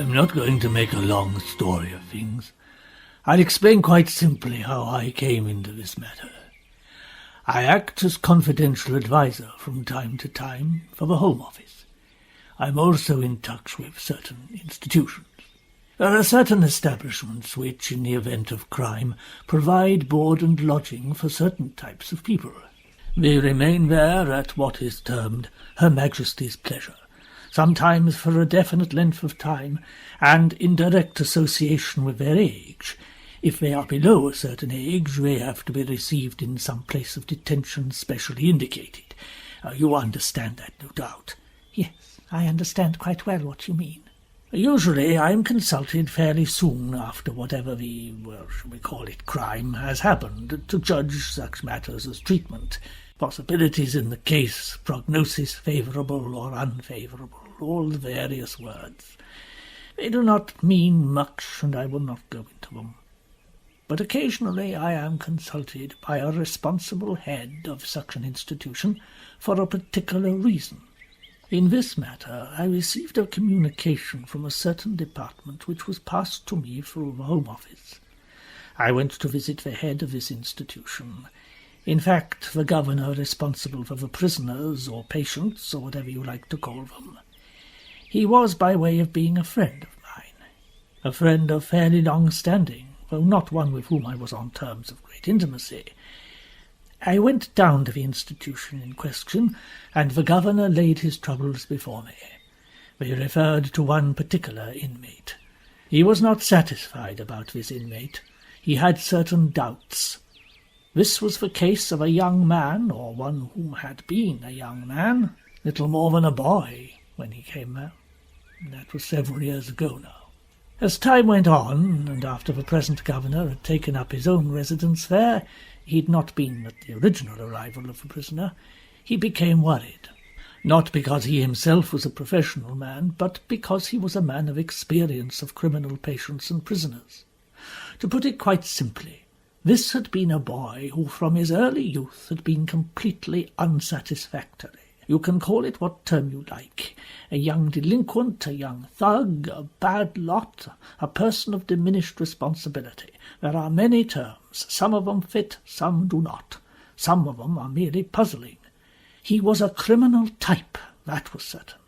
I'm not going to make a long story of things. I'll explain quite simply how I came into this matter. I act as confidential advisor from time to time for the Home Office. I'm also in touch with certain institutions. There are certain establishments which, in the event of crime, provide board and lodging for certain types of people. They remain there at what is termed Her Majesty's pleasure, sometimes for a definite length of time, and in direct association with their age. If they are below a certain age, they have to be received in some place of detention specially indicated. You understand that, no doubt. Yes, I understand quite well what you mean. Usually I am consulted fairly soon after whatever shall we call it, crime has happened, to judge such matters as treatment, possibilities in the case, prognosis favourable or unfavourable, all the various words. They do not mean much, and I will not go into them. But occasionally I am consulted by a responsible head of such an institution for a particular reason. In this matter I received a communication from a certain department which was passed to me through the Home Office. I went to visit the head of this institution, in fact the governor responsible for the prisoners or patients, or whatever you like to call them. He was by way of being a friend of mine, a friend of fairly long standing, though not one with whom I was on terms of great intimacy. I went down to the institution in question, and the governor laid his troubles before me. They referred to one particular inmate. He was not satisfied about this inmate. He had certain doubts. This was the case of a young man, or one who had been a young man, little more than a boy, when he came there. That was several years ago now. As time went on, and after the present governor had taken up his own residence there, he had not been at the original arrival of the prisoner, he became worried, not because he himself was a professional man, but because he was a man of experience of criminal patients and prisoners. To put it quite simply, this had been a boy who from his early youth had been completely unsatisfactory. You can call it what term you like. A young delinquent, a young thug, a bad lot, a person of diminished responsibility. There are many terms. Some of them fit, some do not. Some of them are merely puzzling. He was a criminal type, that was certain.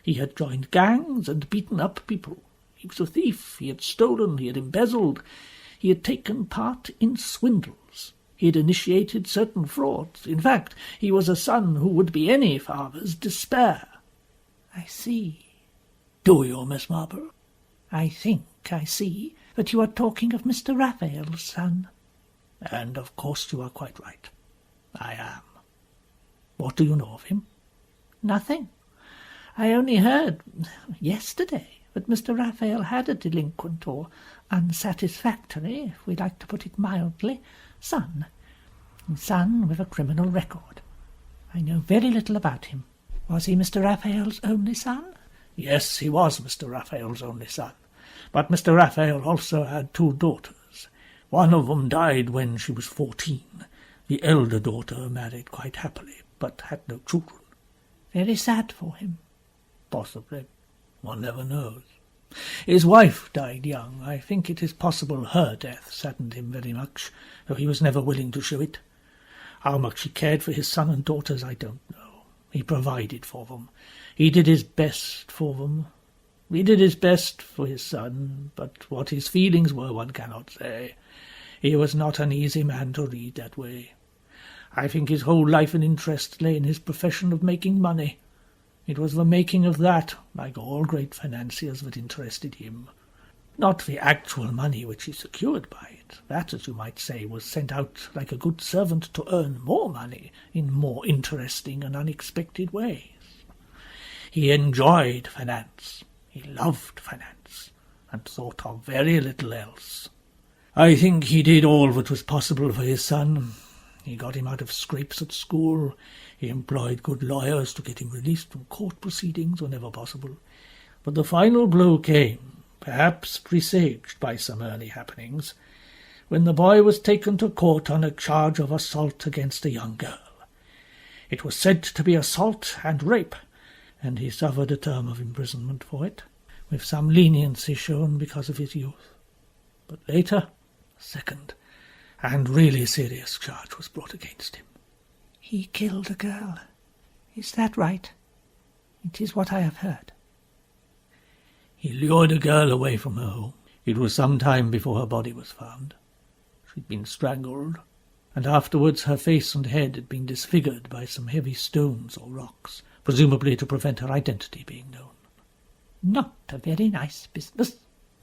He had joined gangs and beaten up people. He was a thief. He had stolen. He had embezzled. He had taken part in swindles. He had initiated certain frauds. In fact, he was a son who would be any father's despair. I see. Do you, Miss Marple? I think I see that you are talking of Mr. Raphael's son. And of course you are quite right. I am. What do you know of him? Nothing. I only heard yesterday that Mr. Raphael had a delinquent, or unsatisfactory, if we like to put it mildly, son with a criminal record. I know very little about him. Was he Mr. Raphael's only son? Yes, he was Mr. Raphael's only son. But Mr. Raphael also had 2 daughters. One of them died when she was 14. The elder daughter married quite happily, but had no children. Very sad for him. Possibly. One never knows. His wife died young. I think it is possible her death saddened him very much, though he was never willing to show it. How much he cared for his son and daughters, I don't know. He provided for them. He did his best for them. He did his best for his son, but what his feelings were one cannot say. He was not an easy man to read that way. I think his whole life and interest lay in his profession of making money. It was the making of that, like all great financiers, that interested him. Not the actual money which he secured by it. That, as you might say, was sent out like a good servant to earn more money in more interesting and unexpected ways. He enjoyed finance. He loved finance, and thought of very little else. I think he did all that was possible for his son. He got him out of scrapes at school. He employed good lawyers to get him released from court proceedings whenever possible. But the final blow came, perhaps presaged by some early happenings, when the boy was taken to court on a charge of assault against a young girl. It was said to be assault and rape, and he suffered a term of imprisonment for it. with some leniency shown because of his youth. But later, a second and really serious charge was brought against him. He killed a girl. Is that right? It is what I have heard. He lured a girl away from her home. It was some time before her body was found. She'd been strangled, and afterwards her face and head had been disfigured by some heavy stones or rocks, presumably to prevent her identity being known. Not a very nice business.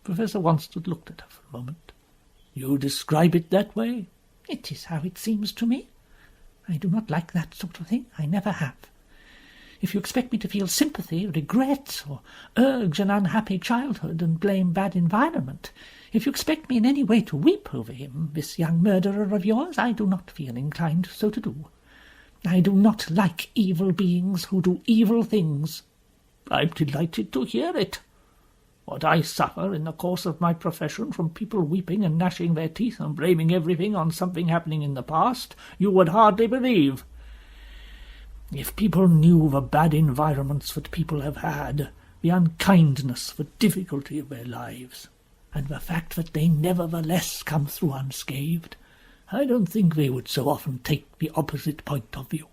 Professor Wanstead looked at her for a moment. You describe it that way? It is how it seems to me. I do not like that sort of thing. I never have. If you expect me to feel sympathy, regret, or urge an unhappy childhood and blame bad environment, if you expect me in any way to weep over him, this young murderer of yours, I do not feel inclined so to do. I do not like evil beings who do evil things. I'm delighted to hear it. What I suffer in the course of my profession from people weeping and gnashing their teeth and blaming everything on something happening in the past, you would hardly believe. If people knew the bad environments that people have had, the unkindness, the difficulty of their lives, and the fact that they nevertheless come through unscathed, I don't think they would so often take the opposite point of view.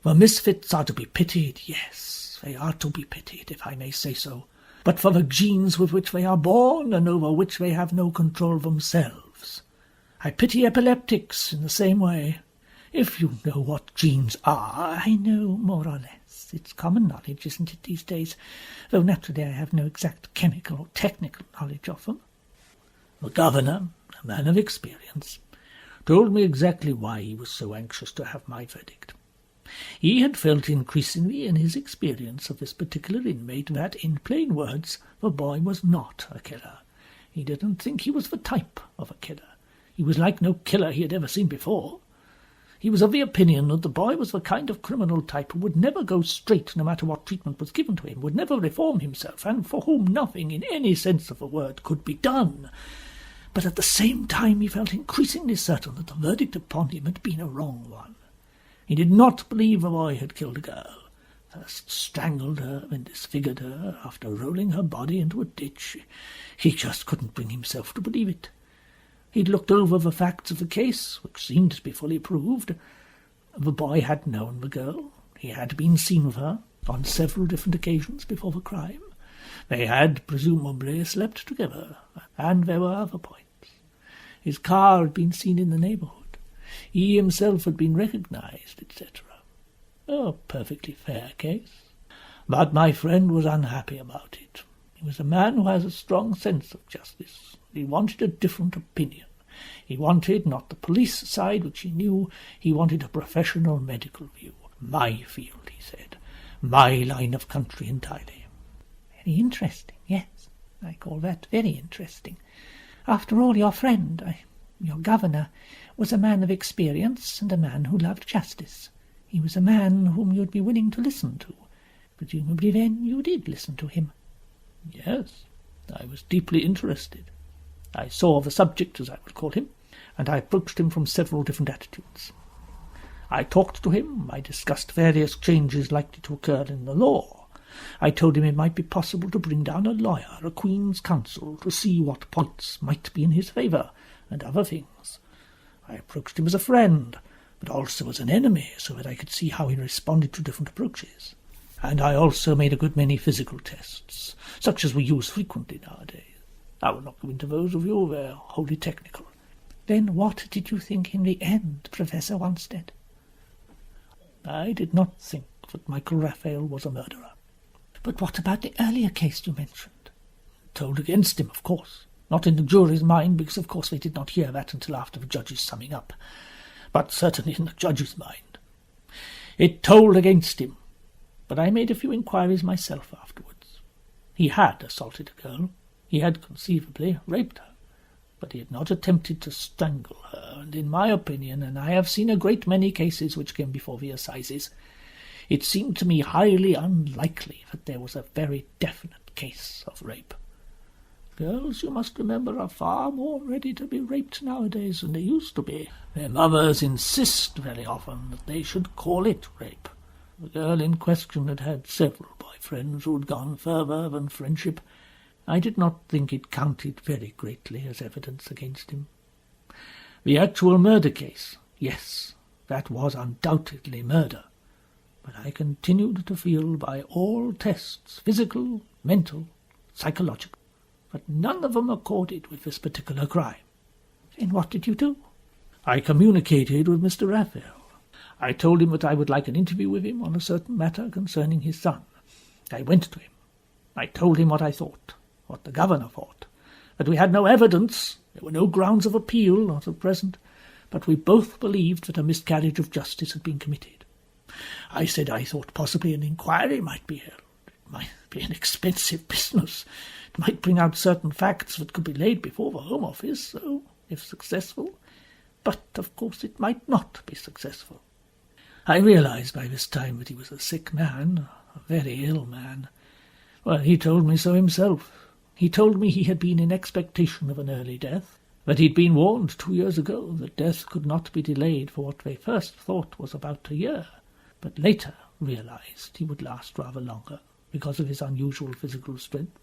The misfits are to be pitied, yes, they are to be pitied, if I may say so, but for the genes with which they are born and over which they have no control themselves. I pity epileptics in the same way. If you know what genes are... I know more or less. It's common knowledge, isn't it, these days? Though naturally I have no exact chemical or technical knowledge of them. The governor, a man of experience, told me exactly why he was so anxious to have my verdict. He had felt increasingly in his experience of this particular inmate that, in plain words, the boy was not a killer. He didn't think he was the type of a killer. He was like no killer he had ever seen before. He was of the opinion that the boy was the kind of criminal type who would never go straight no matter what treatment was given to him, would never reform himself, and for whom nothing in any sense of the word could be done. But at the same time he felt increasingly certain that the verdict upon him had been a wrong one. He did not believe the boy had killed a girl, first strangled her, then disfigured her, after rolling her body into a ditch. He just couldn't bring himself to believe it. He'd looked over the facts of the case, which seemed to be fully proved. The boy had known the girl. He had been seen with her on several different occasions before the crime. They had presumably slept together, and there were other points. His car had been seen in the neighbourhood. He himself had been recognized, etc. A perfectly fair case. But my friend was unhappy about it. He was a man who has a strong sense of justice. He wanted a different opinion. He wanted not the police side, which he knew. He wanted a professional medical view. My field, he said. My line of country entirely. Very interesting, yes. I call that very interesting. After all, your friend, your governor, was a man of experience and a man who loved justice. He was a man whom you'd be willing to listen to. Presumably, then, you did listen to him. Yes, I was deeply interested. I saw the subject, as I would call him, and I approached him from several different attitudes. I talked to him, I discussed various changes likely to occur in the law. I told him it might be possible to bring down a lawyer, a Queen's Counsel, to see what points might be in his favour, and other things. I approached him as a friend, but also as an enemy, so that I could see how he responded to different approaches. And I also made a good many physical tests, such as we use frequently nowadays. I will not go into those of you, they're wholly technical. Then what did you think in the end, Professor Wanstead? I did not think that Michael Raphael was a murderer. But what about the earlier case you mentioned? Told against him, of course. Not in the jury's mind, because of course they did not hear that until after the judge's summing up. But certainly in the judge's mind. It told against him. But I made a few inquiries myself afterwards. He had assaulted a girl. He had conceivably raped her. But he had not attempted to strangle her, and in my opinion, and I have seen a great many cases which came before the assizes, it seemed to me highly unlikely that there was a very definite case of rape. Girls, you must remember, are far more ready to be raped nowadays than they used to be. Their mothers insist very often that they should call it rape. The girl in question had had several boyfriends who had gone further than friendship, I did not think it counted very greatly as evidence against him. The actual murder case, yes, that was undoubtedly murder, but I continued to feel by all tests, physical, mental, psychological, that none of them accorded with this particular crime. Then what did you do? I communicated with Mr. Raphael. I told him that I would like an interview with him on a certain matter concerning his son. I went to him. I told him what I thought, what the governor thought, that we had no evidence, there were no grounds of appeal, not at present, but we both believed that a miscarriage of justice had been committed. I said I thought possibly an inquiry might be held. It might be an expensive business. It might bring out certain facts that could be laid before the Home Office, so, if successful, but of course it might not be successful. I realized by this time that he was a sick man, a very ill man. Well, he told me so himself. He told me he had been in expectation of an early death, that he'd been warned 2 years ago that death could not be delayed for what they first thought was about a year, but later realized he would last rather longer because of his unusual physical strength.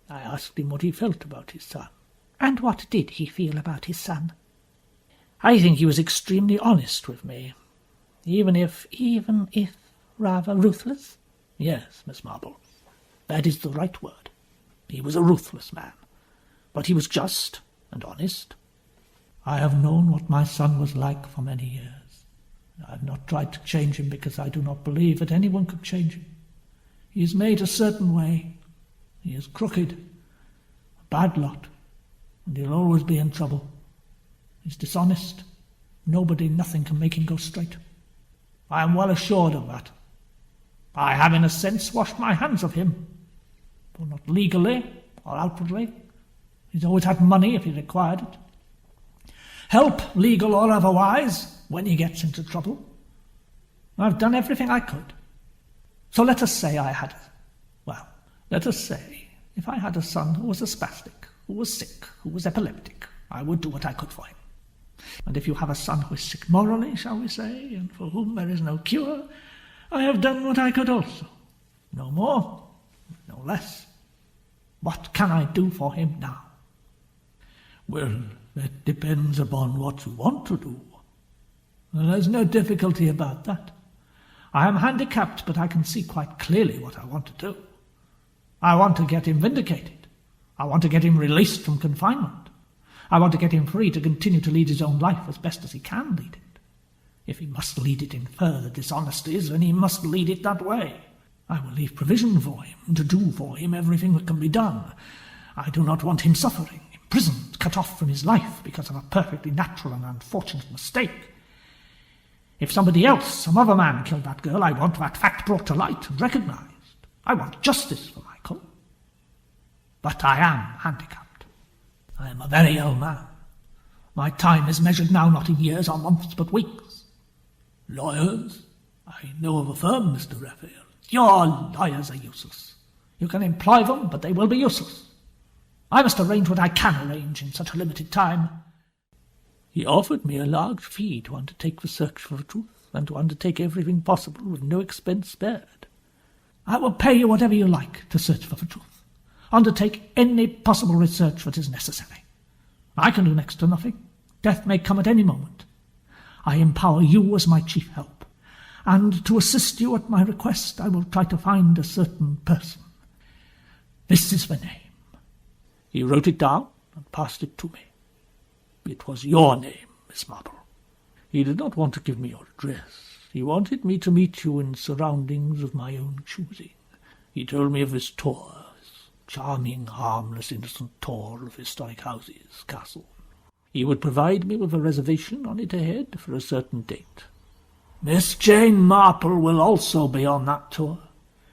I asked him what he felt about his son. And what did he feel about his son? I think he was extremely honest with me, even if rather ruthless? Yes, Miss Marple, that is the right word. He was a ruthless man, but he was just and honest. I have known what my son was like for many years. I have not tried to change him because I do not believe that anyone could change him. He is made a certain way. He is crooked, a bad lot, and he'll always be in trouble. He's dishonest. Nothing can make him go straight. I am well assured of that. I have, in a sense, washed my hands of him, though not legally or outwardly. He's always had money if he required it. Help, legal or otherwise, when he gets into trouble. I've done everything I could. So let us say if I had a son who was a spastic, who was sick, who was epileptic, I would do what I could for him. And if you have a son who is sick morally, shall we say, and for whom there is no cure, I have done what I could also. No more, no less. What can I do for him now? Well, that depends upon what you want to do. Well, there's no difficulty about that. I am handicapped, but I can see quite clearly what I want to do. I want to get him vindicated. I want to get him released from confinement. I want to get him free to continue to lead his own life as best as he can lead it. If he must lead it in further dishonesties, then he must lead it that way. I will leave provision for him, to do for him everything that can be done. I do not want him suffering, imprisoned, cut off from his life because of a perfectly natural and unfortunate mistake. If somebody else, some other man, killed that girl, I want that fact brought to light and recognized. I want justice for Michael. But I am handicapped. I am a very ill man. My time is measured now not in years or months, but weeks. Lawyers? I know of a firm, Mr. Raphael. Your lawyers are useless. You can employ them, but they will be useless. I must arrange what I can arrange in such a limited time. He offered me a large fee to undertake the search for the truth, and to undertake everything possible with no expense spared. I will pay you whatever you like to search for the truth. Undertake any possible research that is necessary. I can do next to nothing. Death may come at any moment. I empower you as my chief help, and to assist you at my request, I will try to find a certain person. This is the name. He wrote it down and passed it to me. It was your name, Miss Marple. He did not want to give me your address. He wanted me to meet you in surroundings of my own choosing. He told me of this tour, this charming, harmless, innocent tour of historic houses, castles. He would provide me with a reservation on it ahead for a certain date. Miss Jane Marple will also be on that tour.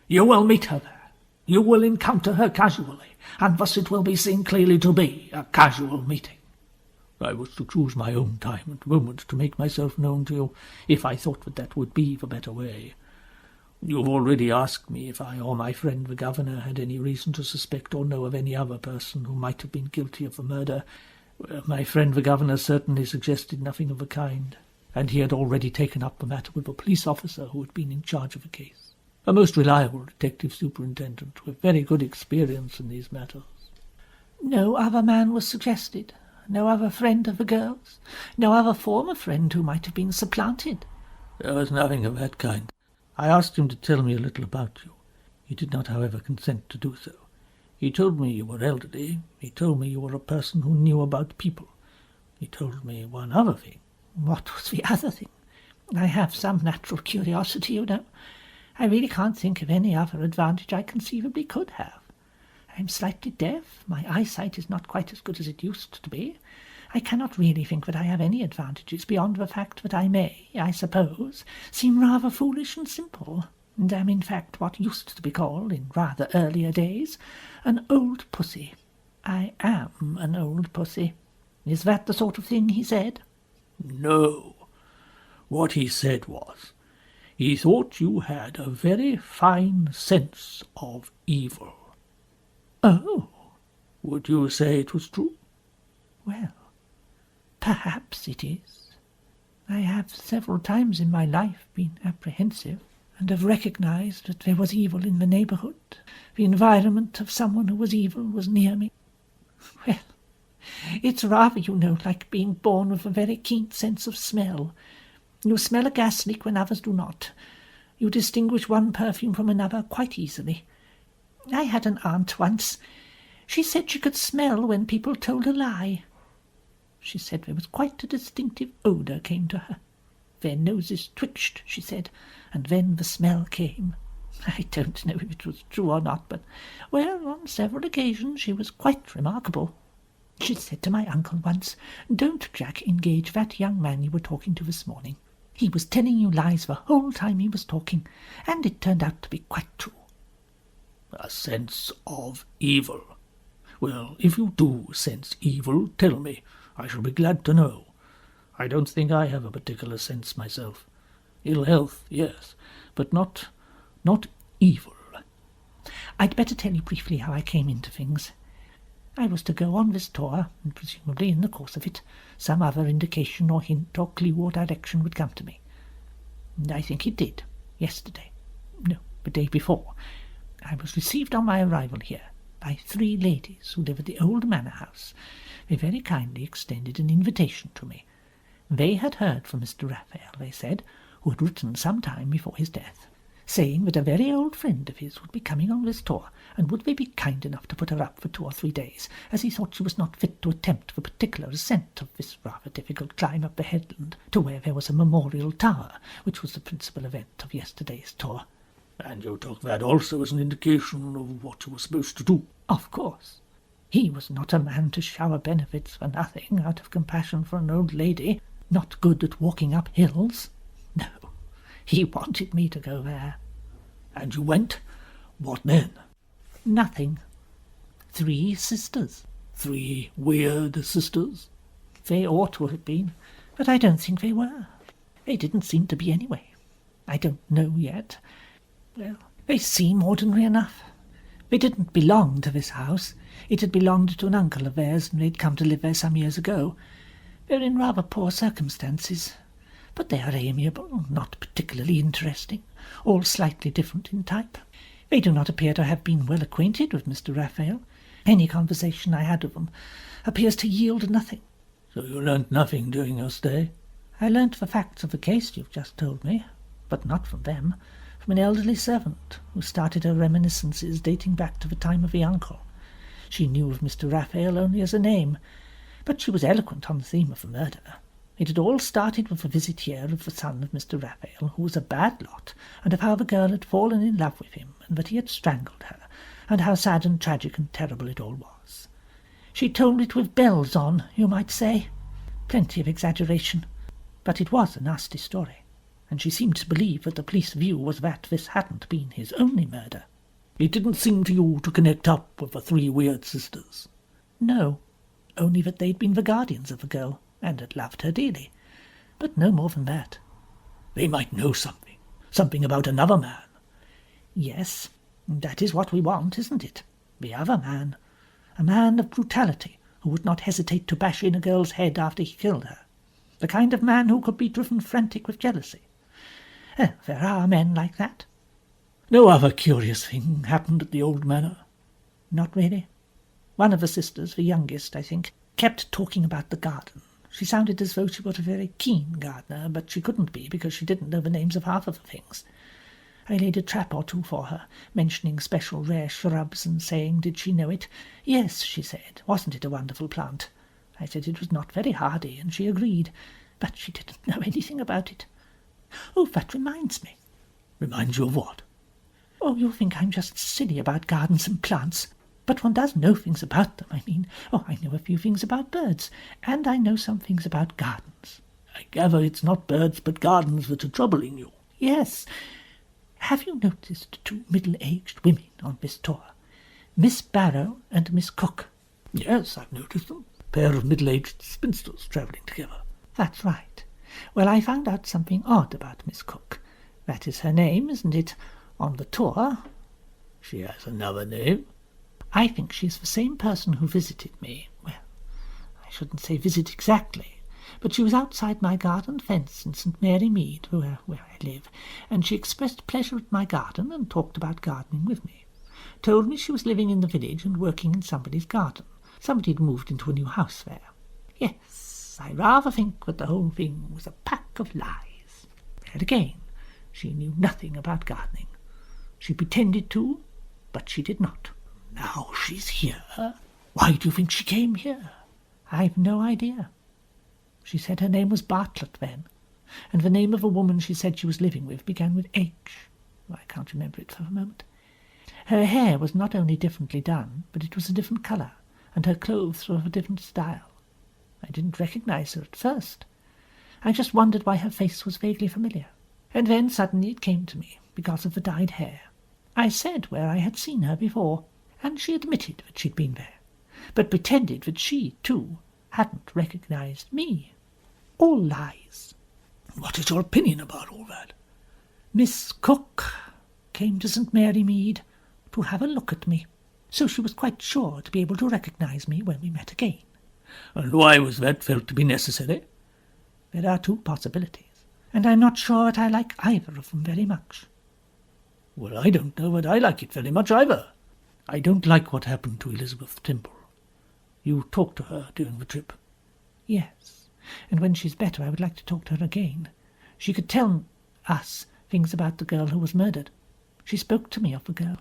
You will meet her there. You will encounter her casually, and thus it will be seen clearly to be a casual meeting. I was to choose my own time and moment to make myself known to you, if I thought that would be the better way. You have already asked me if I or my friend the governor had any reason to suspect or know of any other person who might have been guilty of the murder. Well, my friend the governor certainly suggested nothing of the kind, and he had already taken up the matter with a police officer who had been in charge of the case, a most reliable detective superintendent with very good experience in these matters. No other man was suggested? No other friend of the girl's? No other former friend who might have been supplanted? There was nothing of that kind. I asked him to tell me a little about you. He did not, however, consent to do so. He told me you were elderly. He told me you were a person who knew about people. He told me one other thing. What was the other thing? I have some natural curiosity, you know. I really can't think of any other advantage I conceivably could have. I'm slightly deaf. My eyesight is not quite as good as it used to be. I cannot really think that I have any advantages beyond the fact that I may, I suppose, seem rather foolish and simple, and am in fact what used to be called, in rather earlier days, an old pussy. I am an old pussy. Is that the sort of thing he said? No. What he said was, he thought you had a very fine sense of evil. Oh. Would you say it was true? Well, perhaps it is. I have several times in my life been apprehensive, and have recognized that there was evil in the neighbourhood. The environment of someone who was evil was near me. Well, it's rather, you know, like being born with a very keen sense of smell. You smell a gas leak when others do not. You distinguish one perfume from another quite easily. I had an aunt once. She said she could smell when people told a lie. She said there was quite a distinctive odour came to her. Their noses twitched, she said, and then the smell came. I don't know if it was true or not, but, well, on several occasions she was quite remarkable. She said to my uncle once, "Don't, Jack, engage that young man you were talking to this morning. He was telling you lies the whole time he was talking, and it turned out to be quite true." A sense of evil. Well, if you do sense evil, tell me. I shall be glad to know. I don't think I have a particular sense myself. Ill health, yes, but not evil. I'd better tell you briefly how I came into things. I was to go on this tour, and presumably in the course of it some other indication or hint or clue or direction would come to me. And I think it did, yesterday. No, the day before. I was received on my arrival here by 3 ladies who live at the old manor house. They very kindly extended an invitation to me. They had heard from Mr. Raphael, they said, who had written some time before his death, saying that a very old friend of his would be coming on this tour, and would they be kind enough to put her up for 2 or 3 days, as he thought she was not fit to attempt the particular ascent of this rather difficult climb up the headland to where there was a memorial tower, which was the principal event of yesterday's tour. And you took that also as an indication of what you were supposed to do? Of course. He was not a man to shower benefits for nothing out of compassion for an old lady, not good at walking up hills. No, he wanted me to go there. And you went? What then? Nothing. 3 sisters. 3 weird sisters? They ought to have been, but I don't think they were. They didn't seem to be anyway. I don't know yet. Well, they seem ordinary enough. They didn't belong to this house. It had belonged to an uncle of theirs, and they'd come to live there some years ago. They're in rather poor circumstances, but they are amiable, not particularly interesting, all slightly different in type. They do not appear to have been well acquainted with Mr. Raphael. Any conversation I had with them appears to yield nothing. So you learnt nothing during your stay? I learnt the facts of the case you've just told me, but not from them. From an elderly servant who started her reminiscences dating back to the time of the uncle. She knew of Mr. Raphael only as a name, but she was eloquent on the theme of the murder. It had all started with a visit here of the son of Mr. Raphael, who was a bad lot, and of how the girl had fallen in love with him, and that he had strangled her, and how sad and tragic and terrible it all was. She told it with bells on, you might say. Plenty of exaggeration, but it was a nasty story. And she seemed to believe that the police view was that this hadn't been his only murder. It didn't seem to you to connect up with the 3 weird sisters? No, only that they'd been the guardians of the girl, and had loved her dearly, but no more than that. They might know something about another man. Yes, that is what we want, isn't it? The other man. A man of brutality, who would not hesitate to bash in a girl's head after he killed her. The kind of man who could be driven frantic with jealousy. There are men like that. No other curious thing happened at the old manor? Not really. One of the sisters, the youngest, I think, kept talking about the garden. She sounded as though she were a very keen gardener, but she couldn't be because she didn't know the names of half of the things. I laid a trap or two for her, mentioning special rare shrubs and saying did she know it. Yes, she said. Wasn't it a wonderful plant? I said it was not very hardy, and she agreed, but she didn't know anything about it. Oh, that reminds me. Reminds you of what? Oh, you'll think I'm just silly about gardens and plants, but one does know things about them, I mean. Oh, I know a few things about birds, and I know some things about gardens. I gather it's not birds but gardens that are troubling you. Yes. Have you noticed two middle-aged women on this tour? Miss Barrow and Miss Cook. Yes, I've noticed them. A pair of middle-aged spinsters travelling together. That's right. Well, I found out something odd about Miss Cook. That is her name, isn't it? On the tour. She has another name? I think she's the same person who visited me. Well, I shouldn't say visit exactly, but she was outside my garden fence in St. Mary Mead, where I live, and she expressed pleasure at my garden and talked about gardening with me. Told me she was living in the village and working in somebody's garden. Somebody had moved into a new house there. Yes, I rather think that the whole thing was a pack of lies. And again, she knew nothing about gardening. She pretended to, but she did not. Now she's here. Why do you think she came here? I've no idea. She said her name was Bartlett then, and the name of a woman she said she was living with began with H. I can't remember it for the moment. Her hair was not only differently done, but it was a different colour, and her clothes were of a different style. I didn't recognise her at first. I just wondered why her face was vaguely familiar. And then suddenly it came to me, because of the dyed hair. I said where I had seen her before, and she admitted that she'd been there, but pretended that she, too, hadn't recognised me. All lies. What is your opinion about all that? Miss Cook came to St. Mary Mead to have a look at me, so she was quite sure to be able to recognise me when we met again. And why was that felt to be necessary? There are two possibilities, and I'm not sure that I like either of them very much. Well, I don't know that I like it very much either. I don't like what happened to Elizabeth Temple. You talked to her during the trip? Yes, and when she's better I would like to talk to her again. She could tell us things about the girl who was murdered. She spoke to me of the girl.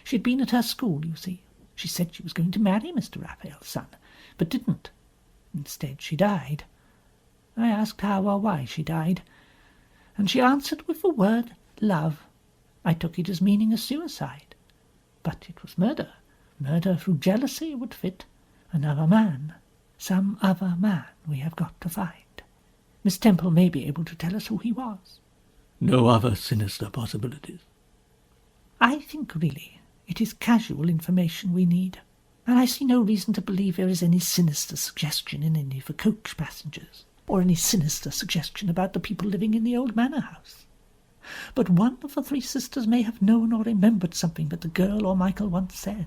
She'd been at her school, you see. She said she was going to marry Mr. Raphael's son, but didn't. Instead, she died. I asked how or why she died, and she answered with the word love. I took it as meaning a suicide. But it was murder. Murder through jealousy would fit. Another man. Some other man we have got to find. Miss Temple may be able to tell us who he was. No other sinister possibilities? I think, really, it is casual information we need, and I see no reason to believe there is any sinister suggestion in any of the coach passengers, or any sinister suggestion about the people living in the old manor house. But one of the three sisters may have known or remembered something that the girl or Michael once said.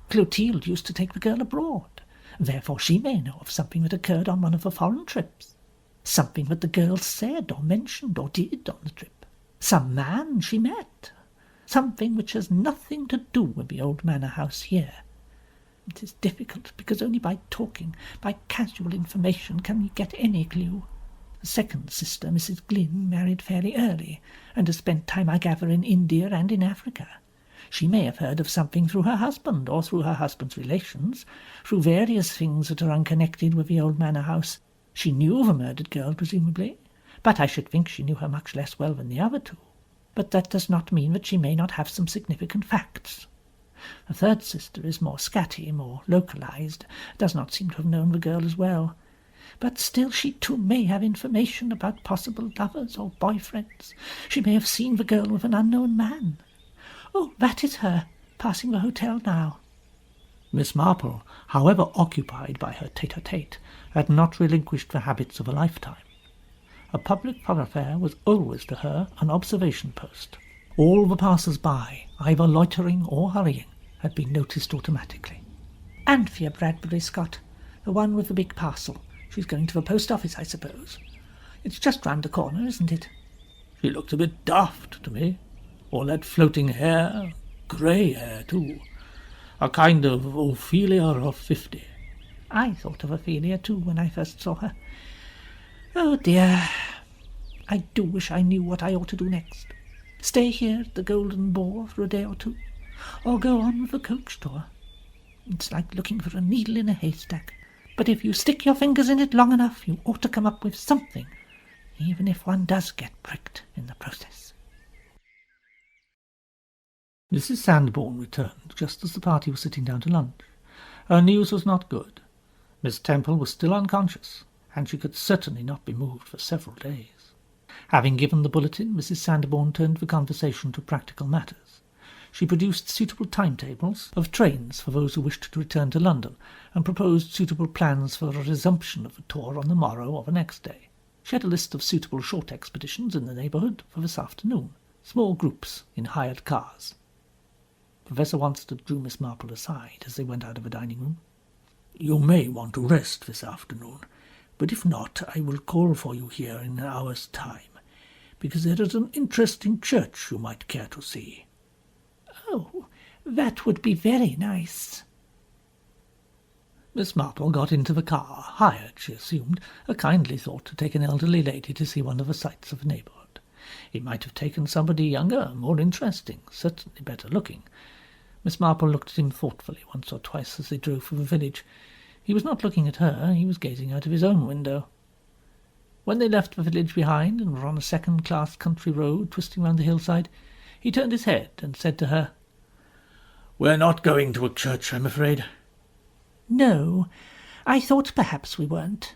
Clotilde used to take the girl abroad. Therefore she may know of something that occurred on one of the foreign trips. Something that the girl said or mentioned or did on the trip. Some man she met. Something which has nothing to do with the old manor house here. It is difficult, because only by talking, by casual information, can we get any clue. The second sister, Mrs. Glynn, married fairly early, and has spent time, I gather, in India and in Africa. She may have heard of something through her husband, or through her husband's relations, through various things that are unconnected with the old manor house. She knew the murdered girl, presumably, but I should think she knew her much less well than the other two. But that does not mean that she may not have some significant facts. The third sister is more scatty, more localized, does not seem to have known the girl as well. But still she too may have information about possible lovers or boyfriends. She may have seen the girl with an unknown man. Oh, that is her, passing the hotel now. Miss Marple, however occupied by her tete-a-tete, had not relinquished the habits of a lifetime. A public thoroughfare was always to her an observation post. All the passers-by, either loitering or hurrying, had been noticed automatically. Anthea Bradbury, Scott, the one with the big parcel. She's going to the post office, I suppose. It's just round the corner, isn't it? She looked a bit daft to me. All that floating hair, grey hair, too. A kind of Ophelia of 50. I thought of Ophelia too when I first saw her. Oh dear, I do wish I knew what I ought to do next. Stay here at the Golden Boar for a day or two, or go on with the coach tour. It's like looking for a needle in a haystack, but if you stick your fingers in it long enough, you ought to come up with something, even if one does get pricked in the process. Mrs. Sanborn returned just as the party was sitting down to lunch. Her news was not good. Miss Temple was still unconscious, and she could certainly not be moved for several days. Having given the bulletin, Mrs. Sanborn turned the conversation to practical matters. She produced suitable timetables of trains for those who wished to return to London, and proposed suitable plans for a resumption of the tour on the morrow or the next day. She had a list of suitable short expeditions in the neighbourhood for this afternoon, small groups in hired cars. Professor Wanstead drew Miss Marple aside as they went out of the dining-room. "You may want to rest this afternoon, but if not, I will call for you here in an hour's time, because there is an interesting church you might care to see." "Oh, that would be very nice." Miss Marple got into the car, hired, she assumed, a kindly thought to take an elderly lady to see one of the sights of the neighbourhood. It might have taken somebody younger, more interesting, certainly better looking. Miss Marple looked at him thoughtfully once or twice as they drove through the village. He was not looking at her, he was gazing out of his own window. When they left the village behind and were on a second-class country road twisting round the hillside, he turned his head and said to her, "We're not going to a church, I'm afraid." "No, I thought perhaps we weren't.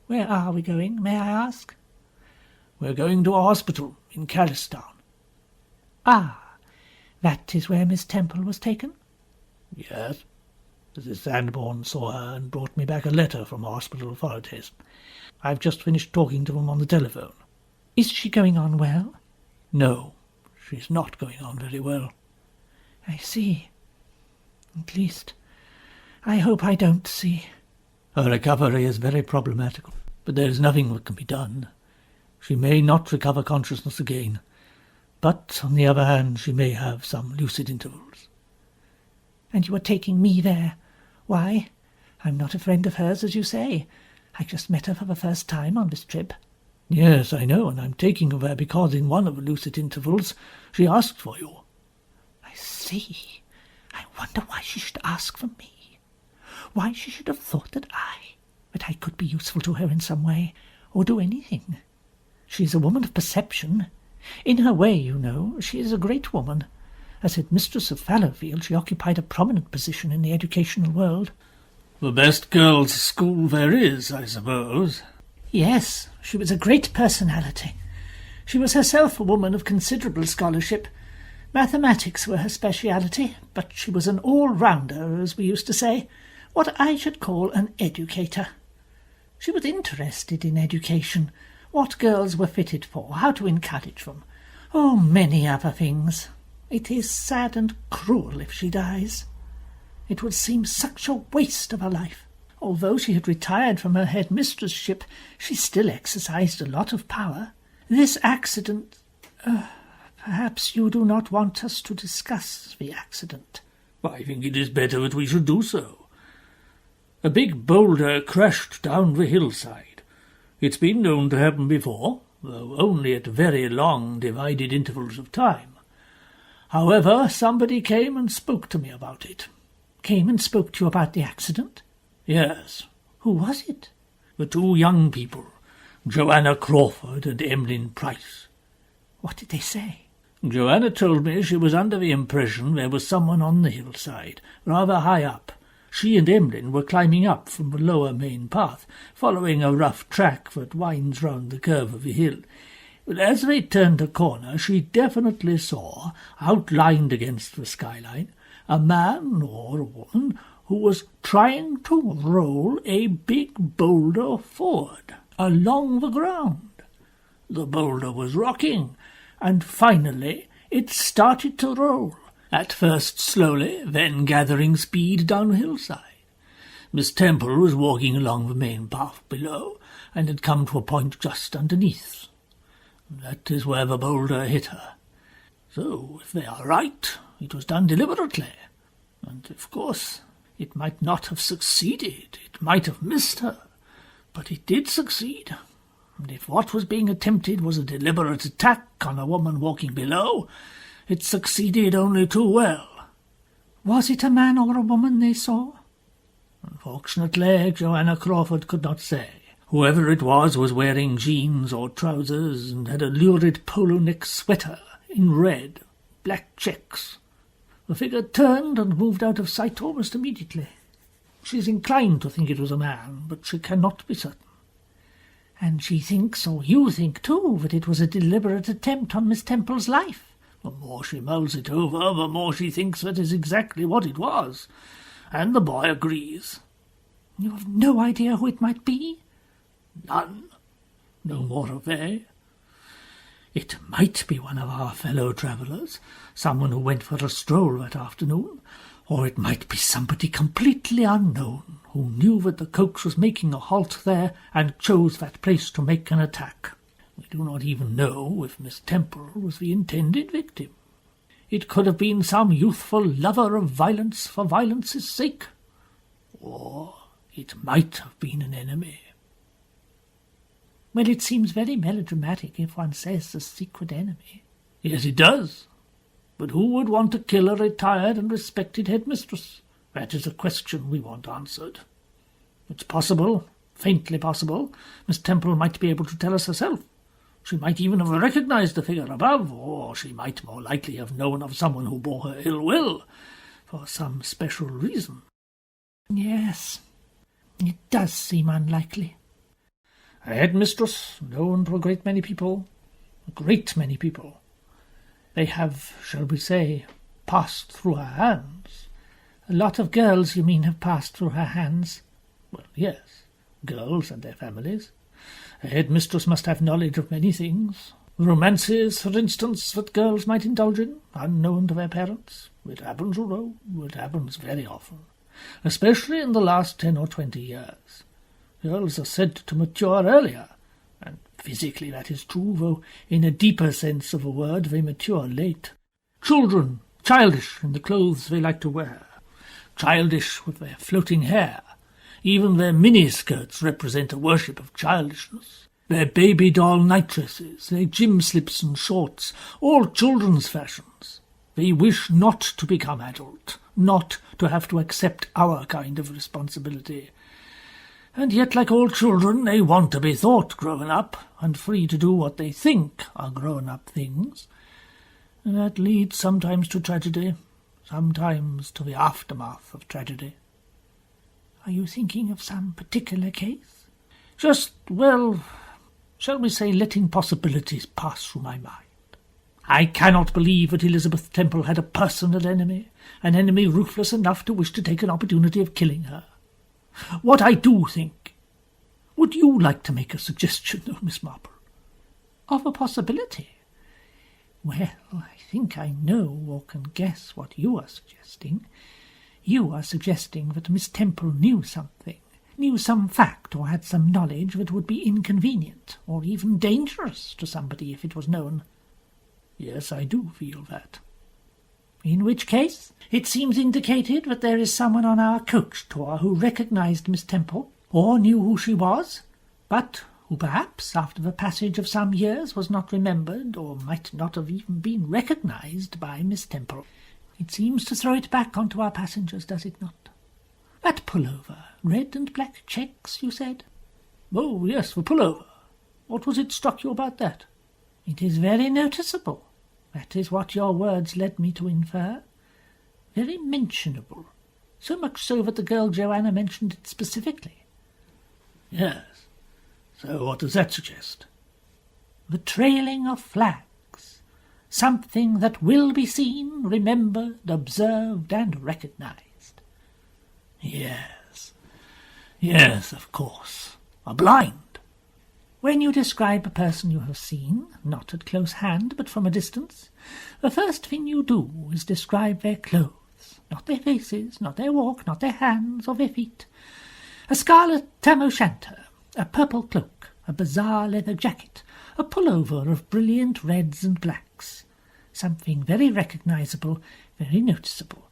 Where are we going, may I ask?" "We're going to a hospital in Callistown." "Ah, that is where Miss Temple was taken?" "Yes. Mrs. Sanborn saw her and brought me back a letter from the hospital authorities. I've just finished talking to them on the telephone." "Is she going on well?" "No, she's not going on very well." "I see. At least, I hope I don't see." "Her recovery is very problematical, but there is nothing that can be done. She may not recover consciousness again, but, on the other hand, she may have some lucid intervals." "And you are taking me there? Why, I'm not a friend of hers, as you say. I just met her for the first time on this trip." "Yes, I know, and I'm taking her there because in one of the lucid intervals she asked for you." "I see. I wonder why she should ask for me. Why she should have thought that I could be useful to her in some way, or do anything. She is a woman of perception. In her way, you know, she is a great woman. As headmistress of Fallowfield, she occupied a prominent position in the educational world." "The best girls' school there is, I suppose." "Yes, she was a great personality. She was herself a woman of considerable scholarship. Mathematics were her speciality, but she was an all-rounder, as we used to say, what I should call an educator. She was interested in education, what girls were fitted for, how to encourage them. Oh, many other things. It is sad and cruel if she dies. It would seem such a waste of her life. Although she had retired from her headmistressship, she still exercised a lot of power. This accident... perhaps you do not want us to discuss the accident." "I think it is better that we should do so. A big boulder crashed down the hillside. It's been known to happen before, though only at very long divided intervals of time. However, somebody came and spoke to me about it." "Came and spoke to you about the accident?" "Yes." "Who was it?" "The two young people, Joanna Crawford and Emmeline Price." "What did they say?" "Joanna told me she was under the impression there was someone on the hillside, rather high up. She and Emmeline were climbing up from the lower main path, following a rough track that winds round the curve of the hill. But as they turned a corner, she definitely saw, outlined against the skyline, a man or a woman who was trying to roll a big boulder forward, along the ground. The boulder was rocking, and finally it started to roll, at first slowly, then gathering speed down the hillside. Miss Temple was walking along the main path below, and had come to a point just underneath. That is where the boulder hit her. So, if they are right, it was done deliberately. And, of course, it might not have succeeded. It might have missed her. But it did succeed. And if what was being attempted was a deliberate attack on a woman walking below, it succeeded only too well. Was it a man or a woman they saw? Unfortunately, Joanna Crawford could not say. Whoever it was wearing jeans or trousers and had a lurid polo-neck sweater in red, black checks. The figure turned and moved out of sight almost immediately. She is inclined to think it was a man, but she cannot be certain. And she thinks, or you think too, that it was a deliberate attempt on Miss Temple's life. The more she mulls it over, the more she thinks that is exactly what it was. And the boy agrees. You have no idea who it might be? None. No more have they. It might be one of our fellow travellers, someone who went for a stroll that afternoon, or it might be somebody completely unknown, who knew that the coach was making a halt there and chose that place to make an attack. We do not even know if Miss Temple was the intended victim. It could have been some youthful lover of violence for violence's sake, or it might have been an enemy. Well, it seems very melodramatic if one says a secret enemy. Yes, it does. But who would want to kill a retired and respected headmistress? That is a question we want answered. It's possible, faintly possible, Miss Temple might be able to tell us herself. She might even have recognized the figure above, or she might more likely have known of someone who bore her ill will, for some special reason. Yes, it does seem unlikely. A headmistress, known to a great many people. They have, shall we say, passed through her hands. A lot of girls, you mean, have passed through her hands? Well, yes, girls and their families. A headmistress must have knowledge of many things. Romances, for instance, that girls might indulge in, unknown to their parents. It happens, you know. It happens very often, especially in the last 10 or 20 years. Girls are said to mature earlier, and physically that is true, though in a deeper sense of a word they mature late. Children, childish in the clothes they like to wear, childish with their floating hair. Even their miniskirts represent a worship of childishness. Their baby doll nightdresses, their gym slips and shorts, all children's fashions. They wish not to become adult, not to have to accept our kind of responsibility. And yet, like all children, they want to be thought grown up, and free to do what they think are grown-up things. And that leads sometimes to tragedy, sometimes to the aftermath of tragedy. Are you thinking of some particular case? Just, well, shall we say, letting possibilities pass through my mind. I cannot believe that Elizabeth Temple had a personal enemy, an enemy ruthless enough to wish to take an opportunity of killing her. What I do think. Would you like to make a suggestion, though, Miss Marple? Of a possibility? Well, I think I know or can guess what you are suggesting. You are suggesting that Miss Temple knew something, knew some fact, or had some knowledge that would be inconvenient, or even dangerous to somebody if it was known. Yes, I do feel that. In which case, it seems indicated that there is someone on our coach tour who recognized Miss Temple, or knew who she was, but who perhaps, after the passage of some years, was not remembered, or might not have even been recognized by Miss Temple. It seems to throw it back onto our passengers, does it not? That pullover, red and black checks, you said? Oh, yes, the pullover. What was it struck you about that? It is very noticeable. That is what your words led me to infer. Very mentionable. So much so that the girl Joanna mentioned it specifically. Yes. So what does that suggest? The trailing of flags. Something that will be seen, remembered, observed, and recognized. Yes. Yes, of course. A blind. When you describe a person you have seen, not at close hand, but from a distance, the first thing you do is describe their clothes, not their faces, not their walk, not their hands or their feet. A scarlet tam o' shanter, a purple cloak, a bizarre leather jacket, a pullover of brilliant reds and blacks. Something very recognizable, very noticeable.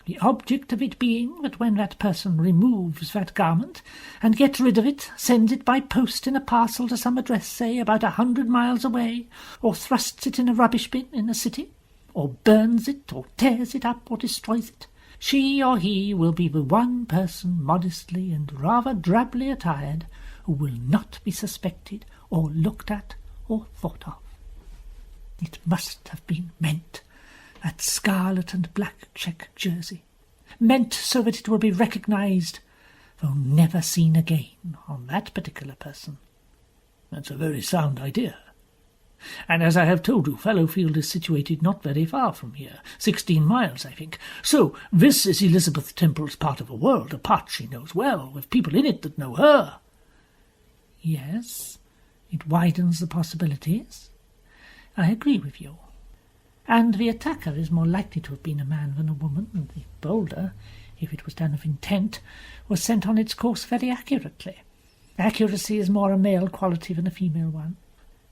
The object of it being that when that person removes that garment and gets rid of it, sends it by post in a parcel to some address, say, about 100 miles away, or thrusts it in a rubbish bin in a city, or burns it, or tears it up, or destroys it, she or he will be the one person modestly and rather drably attired who will not be suspected or looked at or thought of. It must have been meant, that scarlet and black check jersey, meant so that it will be recognized, though never seen again, on that particular person. That's a very sound idea. And as I have told you, Fallowfield is situated not very far from here, 16 miles, I think. So this is Elizabeth Temple's part of the world, a part she knows well, with people in it that know her. Yes, it widens the possibilities. I agree with you. And the attacker is more likely to have been a man than a woman, and the boulder, if it was done of intent, was sent on its course very accurately. Accuracy is more a male quality than a female one.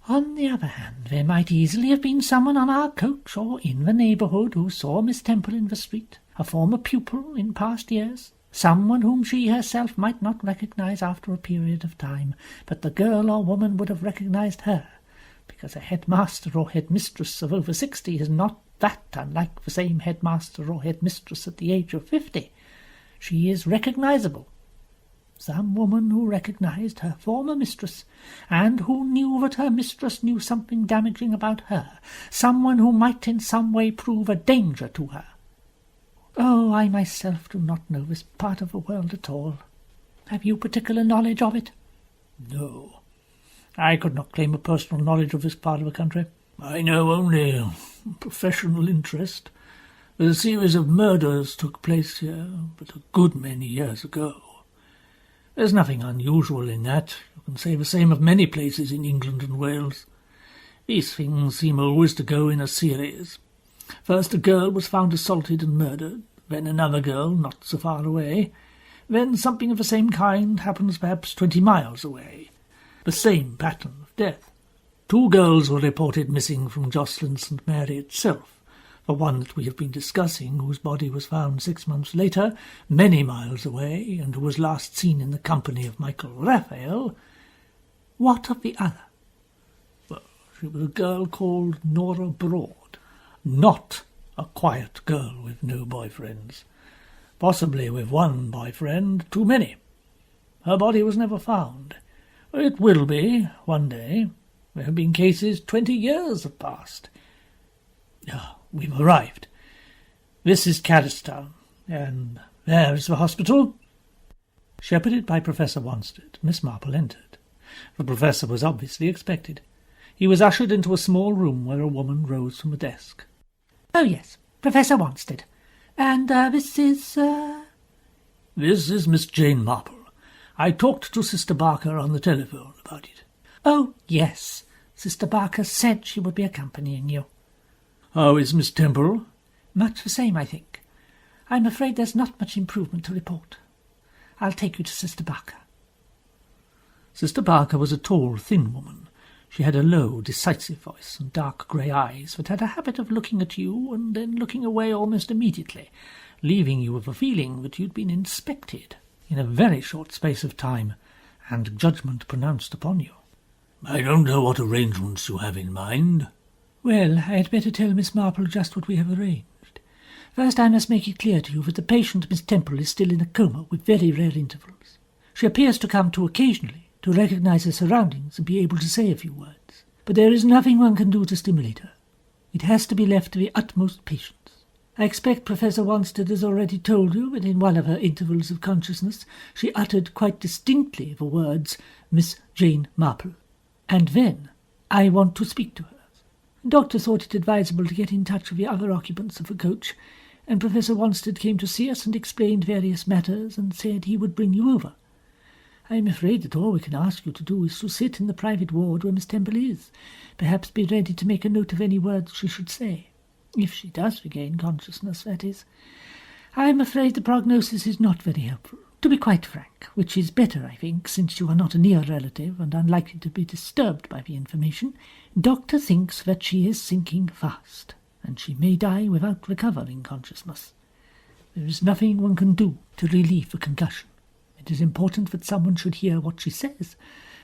On the other hand, there might easily have been someone on our coach or in the neighbourhood who saw Miss Temple in the street, a former pupil in past years, someone whom she herself might not recognise after a period of time, but the girl or woman would have recognised her, because a headmaster or headmistress of over 60 is not that unlike the same headmaster or headmistress at the age of 50. She is recognisable. Some woman who recognised her former mistress, and who knew that her mistress knew something damaging about her, someone who might in some way prove a danger to her. Oh, I myself do not know this part of the world at all. Have you particular knowledge of it? No. I could not claim a personal knowledge of this part of the country. I know only professional interest. A series of murders took place here, but a good many years ago. There's nothing unusual in that. You can say the same of many places in England and Wales. These things seem always to go in a series. First a girl was found assaulted and murdered, then another girl not so far away, then something of the same kind happens perhaps 20 miles away. The same pattern of death. 2 girls were reported missing from Jocelyn St. Mary itself. The one that we have been discussing, whose body was found 6 months later, many miles away, and who was last seen in the company of Michael Raphael. What of the other? Well, she was a girl called Nora Broad. Not a quiet girl with no boyfriends. Possibly with one boyfriend too many. Her body was never found. It will be, one day. There have been cases 20 years have passed. We've arrived. This is Caddistown, and there is the hospital. Shepherded by Professor Wanstead, Miss Marple entered. The Professor was obviously expected. He was ushered into a small room where a woman rose from a desk. Oh, yes, Professor Wanstead. And this is... This is Miss Jane Marple. I talked to Sister Barker on the telephone about it. Oh, yes. Sister Barker said she would be accompanying you. How is Miss Temple? Much the same, I think. I'm afraid there's not much improvement to report. I'll take you to Sister Barker. Sister Barker was a tall, thin woman. She had a low, decisive voice and dark grey eyes that had a habit of looking at you and then looking away almost immediately, leaving you with a feeling that you'd been inspected in a very short space of time, and judgment pronounced upon you. I don't know what arrangements you have in mind. Well, I had better tell Miss Marple just what we have arranged. First, I must make it clear to you that the patient, Miss Temple, is still in a coma with very rare intervals. She appears to come to occasionally, to recognise her surroundings and be able to say a few words. But there is nothing one can do to stimulate her. It has to be left to the utmost patience. I expect Professor Wanstead has already told you that in one of her intervals of consciousness she uttered quite distinctly the words, Miss Jane Marple. And then, I want to speak to her. The doctor thought it advisable to get in touch with the other occupants of the coach, and Professor Wanstead came to see us and explained various matters and said he would bring you over. I am afraid that all we can ask you to do is to sit in the private ward where Miss Temple is. Perhaps be ready to make a note of any words she should say. If she does regain consciousness, that is. I am afraid the prognosis is not very helpful. To be quite frank, which is better, I think, since you are not a near relative and unlikely to be disturbed by the information, Doctor thinks that she is sinking fast, and she may die without recovering consciousness. There is nothing one can do to relieve a concussion. It is important that someone should hear what she says,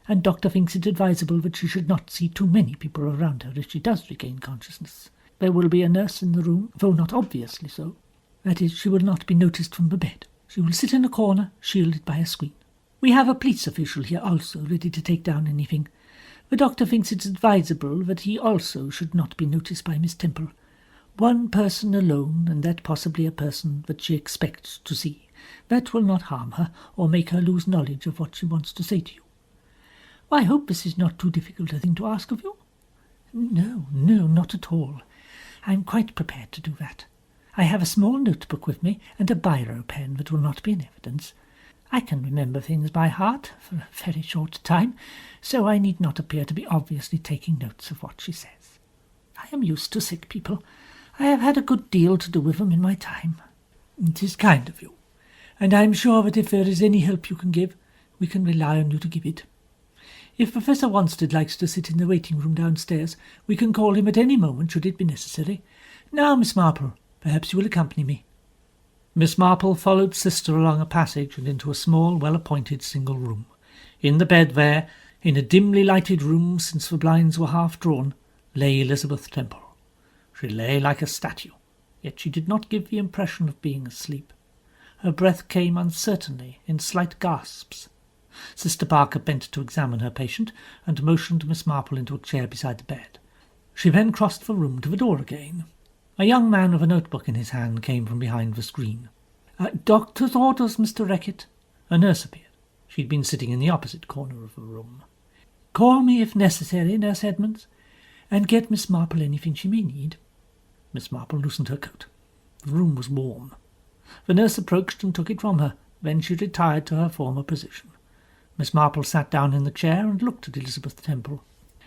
and Doctor thinks it advisable that she should not see too many people around her if she does regain consciousness. There will be a nurse in the room, though not obviously so. That is, she will not be noticed from the bed. She will sit in a corner, shielded by a screen. We have a police official here also, ready to take down anything. The doctor thinks it's advisable that he also should not be noticed by Miss Temple. One person alone, and that possibly a person that she expects to see. That will not harm her, or make her lose knowledge of what she wants to say to you. I hope this is not too difficult a thing to ask of you. No, not at all. I am quite prepared to do that. I have a small notebook with me, and a biro pen that will not be in evidence. I can remember things by heart for a very short time, so I need not appear to be obviously taking notes of what she says. I am used to sick people. I have had a good deal to do with them in my time. It is kind of you, and I am sure that if there is any help you can give, we can rely on you to give it. If Professor Wanstead likes to sit in the waiting room downstairs, we can call him at any moment should it be necessary. Now, Miss Marple, perhaps you will accompany me. Miss Marple followed Sister along a passage and into a small, well-appointed single room. In the bed there, in a dimly lighted room since the blinds were half drawn, lay Elizabeth Temple. She lay like a statue, yet she did not give the impression of being asleep. Her breath came uncertainly, in slight gasps. Sister Barker bent to examine her patient, and motioned Miss Marple into a chair beside the bed. She then crossed the room to the door again. A young man with a notebook in his hand came from behind the screen. Doctor's orders, Mr. Reckitt. A nurse appeared. She had been sitting in the opposite corner of the room. Call me if necessary, Nurse Edmonds, and get Miss Marple anything she may need. Miss Marple loosened her coat. The room was warm. The nurse approached and took it from her. Then she retired to her former position. Miss Marple sat down in the chair and looked at Elizabeth Temple,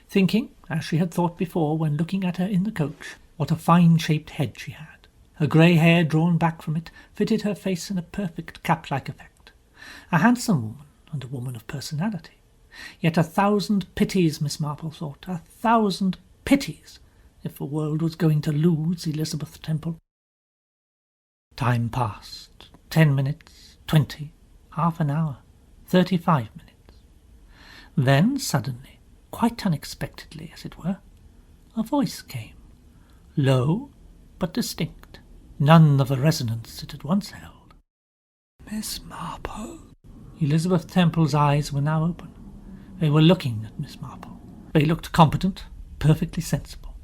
thinking, as she had thought before when looking at her in the coach, what a fine-shaped head she had. Her grey hair, drawn back from it, fitted her face in a perfect cap-like effect. A handsome woman, and a woman of personality. Yet 1,000 pities, Miss Marple thought, 1,000 pities, if the world was going to lose Elizabeth Temple. Time passed. 10 minutes, 20, half an hour, 35 minutes. Then, suddenly, quite unexpectedly, as it were, a voice came, low but distinct, none of the resonance it had once held. Miss Marple? Elizabeth Temple's eyes were now open. They were looking at Miss Marple. They looked competent, perfectly sensible.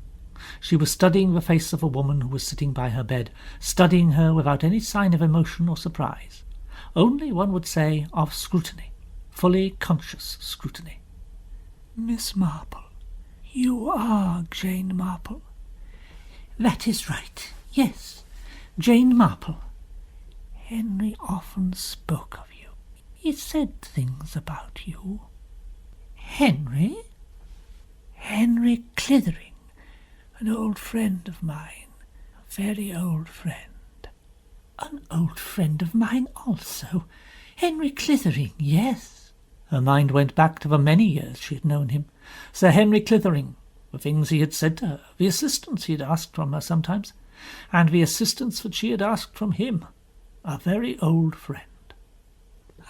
She was studying the face of a woman who was sitting by her bed, studying her without any sign of emotion or surprise, only, one would say, of scrutiny, fully conscious scrutiny. Miss Marple, you are Jane Marple? That is right, yes, Jane Marple. Henry often spoke of you. He said things about you. Henry? Henry Clithering, an old friend of mine, a very old friend. An old friend of mine also. Henry Clithering, yes. Her mind went back to the many years she had known him. Sir Henry Clithering, the things he had said to her, the assistance he had asked from her sometimes, and the assistance that she had asked from him. A very old friend.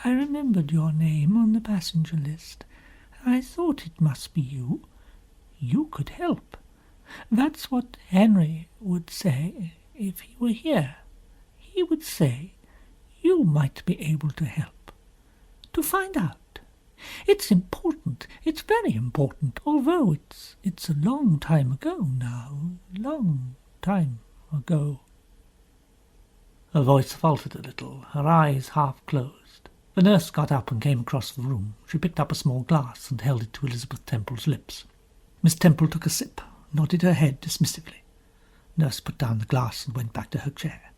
I remembered your name on the passenger list. I thought it must be you. You could help. That's what Henry would say if he were here. He would say you might be able to help. To find out. It's important. It's very important, although it's a long time ago now. Long time ago. Her voice faltered a little, her eyes half closed. The nurse got up and came across the room. She picked up a small glass and held it to Elizabeth Temple's lips. Miss Temple took a sip, nodded her head dismissively. Nurse put down the glass and went back to her chair.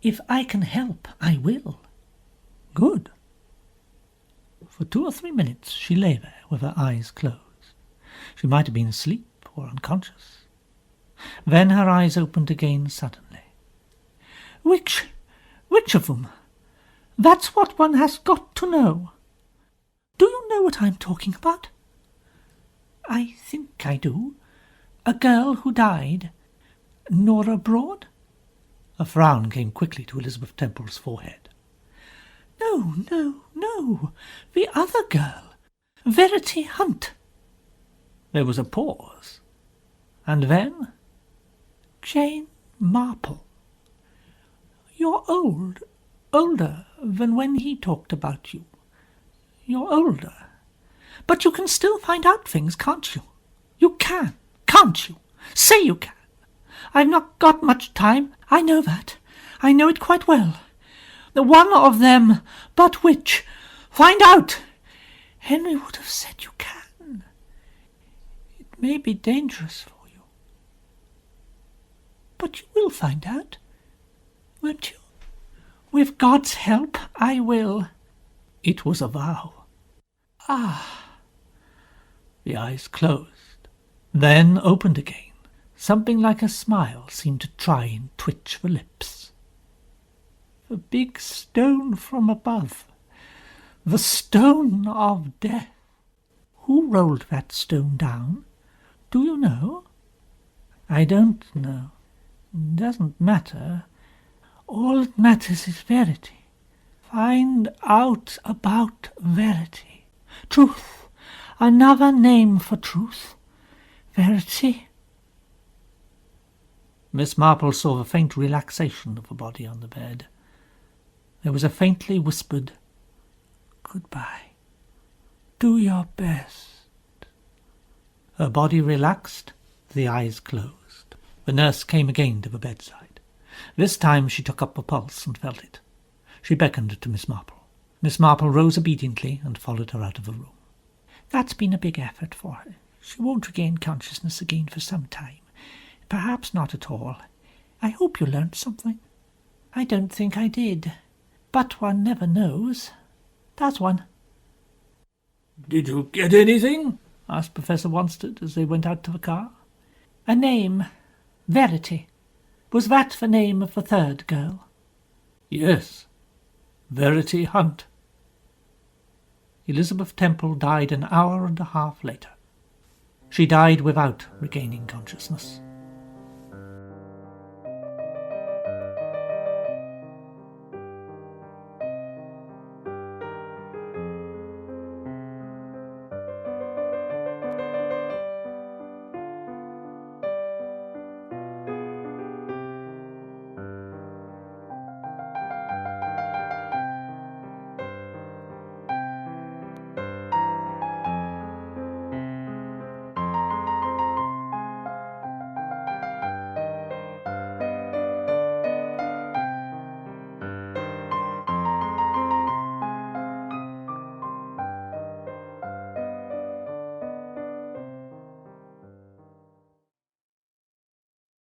If I can help, I will. Good. For 2 or 3 minutes she lay there with her eyes closed. She might have been asleep or unconscious. Then her eyes opened again suddenly. Which of them? That's what one has got to know. Do you know what I'm talking about? I think I do. A girl who died. Nora Broad? A frown came quickly to Elizabeth Temple's forehead. No, no, no. The other girl. Verity Hunt. There was a pause. And then? Jane Marple. You're older than when he talked about you. You're older. But you can still find out things, can't you? You can, can't you? Say you can. I've not got much time. I know that. I know it quite well. The one of them, but which? Find out. Henry would have said you can. It may be dangerous for you. But you will find out, won't you? With God's help, I will. It was a vow. Ah. The eyes closed, then opened again. Something like a smile seemed to try and twitch the lips. The big stone from above. The stone of death. Who rolled that stone down? Do you know? I don't know. It doesn't matter. All that matters is Verity. Find out about Verity. Truth. Another name for truth. Verity. Miss Marple saw the faint relaxation of the body on the bed. There was a faintly whispered, "Goodbye. Do your best." Her body relaxed, the eyes closed. The nurse came again to the bedside. This time she took up the pulse and felt it. She beckoned to Miss Marple. Miss Marple rose obediently and followed her out of the room. That's been a big effort for her. She won't regain consciousness again for some time. Perhaps not at all. I hope you learnt something. I don't think I did. But one never knows. Does one? "Did you get anything?" asked Professor Wanstead as they went out to the car. A name. Verity. Was that the name of the third girl? Yes. Verity Hunt. Elizabeth Temple died an hour and a half later. She died without regaining consciousness.